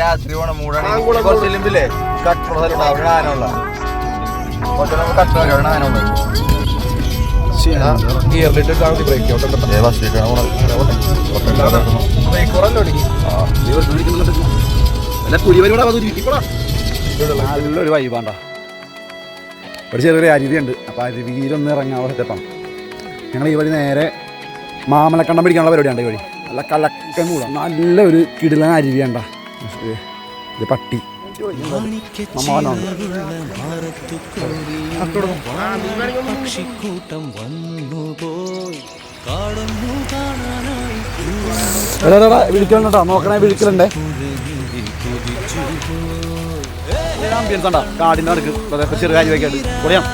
രാത്രി പോണ മൂടാണ് കട്ടുള്ള ആനുള്ള നല്ലൊരു വൈബാണ്ട. ഒരു ചെറിയൊരു അരുവിയുണ്ട്. അപ്പോൾ അരുവിയിലൊന്ന് ഇറങ്ങാൻ സെറ്റപ്പം. ഞങ്ങൾ ഈ വഴി നേരെ മാമലക്കണ്ടം പിടിക്കാനുള്ള പരിപാടിയാണ്. ഈ വഴി നല്ല കലക്കൻ കൂടാ. നല്ലൊരു കിടിലൻ അരുവിയണ്ട. ഇത് പട്ടി വിളിക്കലുണ്ടാ, നോക്കണേ വിളിക്കലുണ്ടേ. ആംബിയൻസ് ഉണ്ടാ കാടിൻ്റെ അടുക്ക് ചെറിയ കാര്യം വയ്ക്കാണ്ട് പൊളിയാം.